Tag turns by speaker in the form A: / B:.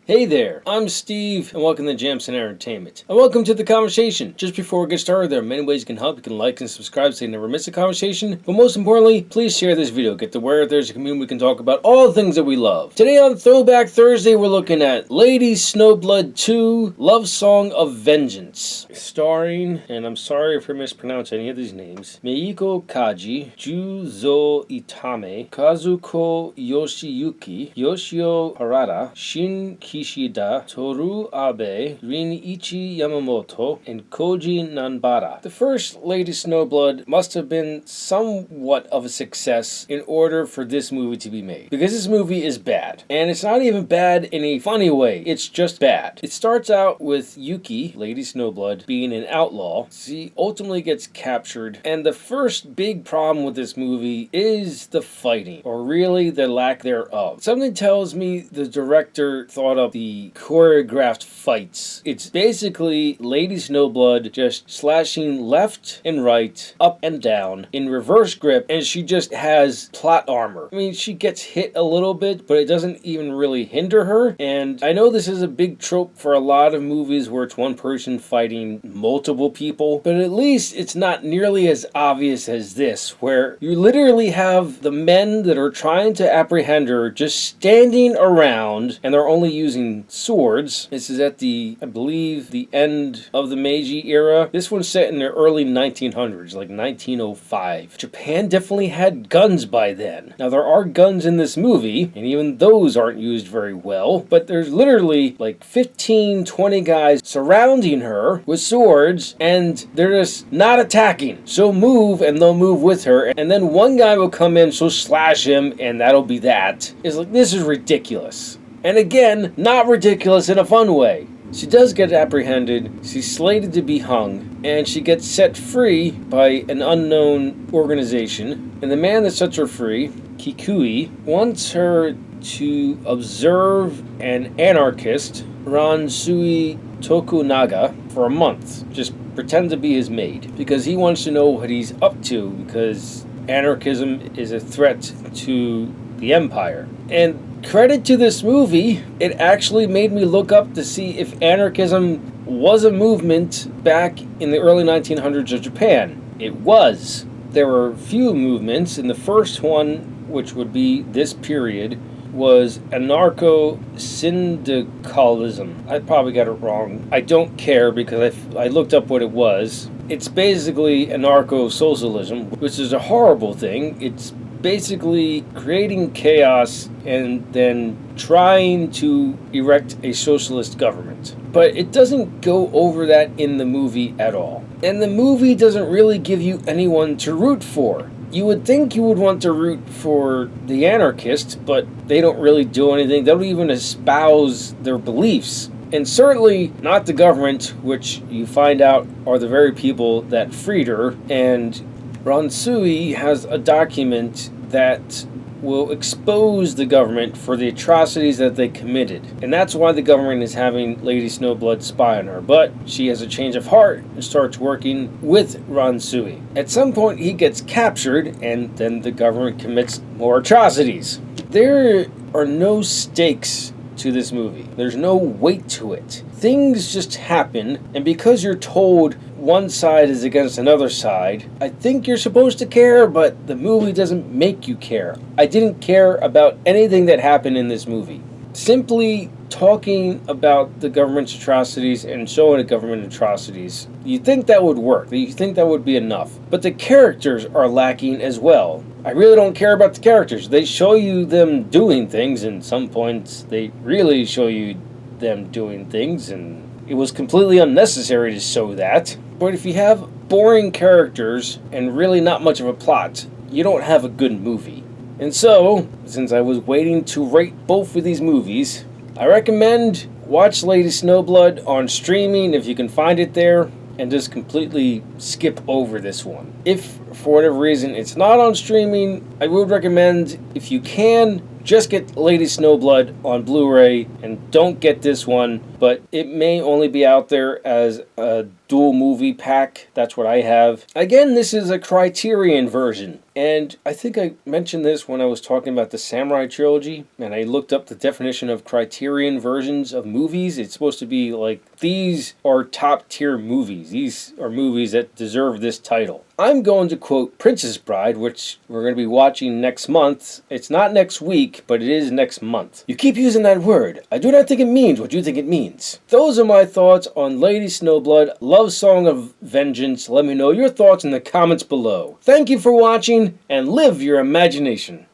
A: Hey there, I'm Steve, and welcome to Jamson Entertainment. And welcome to the conversation. Just before we get started, there are many ways you can help. You can like and subscribe so you never miss a conversation. But most importantly, please share this video. Get to where there's a community we can talk about all the things that we love. Today on Throwback Thursday, we're looking at Lady Snowblood 2, Love Song of Vengeance. Starring, and I'm sorry if I mispronounce any of these names, Meiko Kaji, Juzo Itame, Kazuko Yoshiyuki, Yoshio Harada, Shin Kishida, Toru Abe, Rin-ichi Yamamoto, and Koji Nanbara. The first Lady Snowblood must have been somewhat of a success in order for this movie to be made. Because this movie is bad. And it's not even bad in a funny way. It's just bad. It starts out with Yuki, Lady Snowblood, being an outlaw. She ultimately gets captured. And the first big problem with this movie is the fighting. Or really the lack thereof. Something tells me the director thought up the choreographed fights. It's basically Lady Snowblood just slashing left and right, up and down, in reverse grip, and she just has plot armor. I mean, she gets hit a little bit, but it doesn't even really hinder her, and I know this is a big trope for a lot of movies where it's one person fighting multiple people, but at least it's not nearly as obvious as this, where you literally have the men that are trying to apprehend her just standing around, and they're only using swords. This is at I believe, the end of the Meiji era. This one's set in the early 1900s, like 1905. Japan definitely had guns by then. Now, there are guns in this movie, and even those aren't used very well, but there's literally like 15, 20 guys surrounding her with swords, and they're just not attacking. She'll move, and they'll move with her, and then one guy will come in, she'll slash him, and that'll be that. It's like, this is ridiculous. And again, not ridiculous in a fun way. She does get apprehended, she's slated to be hung, and she gets set free by an unknown organization. And the man that sets her free, Kikui, wants her to observe an anarchist, Ransui Tokunaga, for a month. Just pretend to be his maid. Because he wants to know what he's up to, because anarchism is a threat to the empire. And credit to this movie, it actually made me look up to see if anarchism was a movement back in the early 1900s of Japan. It was. There were a few movements, and the first one, which would be this period, was anarcho-syndicalism. I probably got it wrong. I don't care because I looked up what it was. It's basically anarcho-socialism, which is a horrible thing. It's basically creating chaos and then trying to erect a socialist government. But it doesn't go over that in the movie at all. And the movie doesn't really give you anyone to root for. You would think you would want to root for the anarchists, but they don't really do anything. They don't even espouse their beliefs. And certainly not the government, which you find out are the very people that freed her. And Ransui has a document that will expose the government for the atrocities that they committed. And that's why the government is having Lady Snowblood spy on her. But she has a change of heart and starts working with Ransui. At some point he gets captured, and then the government commits more atrocities. There are no stakes to this movie. There's no weight to it. Things just happen, and because you're told one side is against another side, I think you're supposed to care, but the movie doesn't make you care. I didn't care about anything that happened in this movie. Simply talking about the government's atrocities and showing the government atrocities, you think that would work. You think that would be enough. But the characters are lacking as well. I really don't care about the characters. They show you them doing things, and some points they really show you them doing things, and it was completely unnecessary to show that. But if you have boring characters and really not much of a plot, you don't have a good movie. And so, since I was waiting to rate both of these movies, I recommend watch Lady Snowblood on streaming if you can find it there, and just completely skip over this one. If, for whatever reason, it's not on streaming, I would recommend, if you can, just get Lady Snowblood on Blu-ray, and don't get this one but it may only be out there as a dual movie pack. That's what I have. Again, this is a Criterion version. And I think I mentioned this when I was talking about the Samurai Trilogy, and I looked up the definition of Criterion versions of movies. It's supposed to be like, these are top tier movies. These are movies that deserve this title. I'm going to quote Princess Bride, which we're going to be watching next month. It's not next week, but it is next month. You keep using that word. I do not think it means what you think it means. Those are my thoughts on Lady Snowblood, Love Song of Vengeance. Let me know your thoughts in the comments below. Thank you for watching, and live your imagination.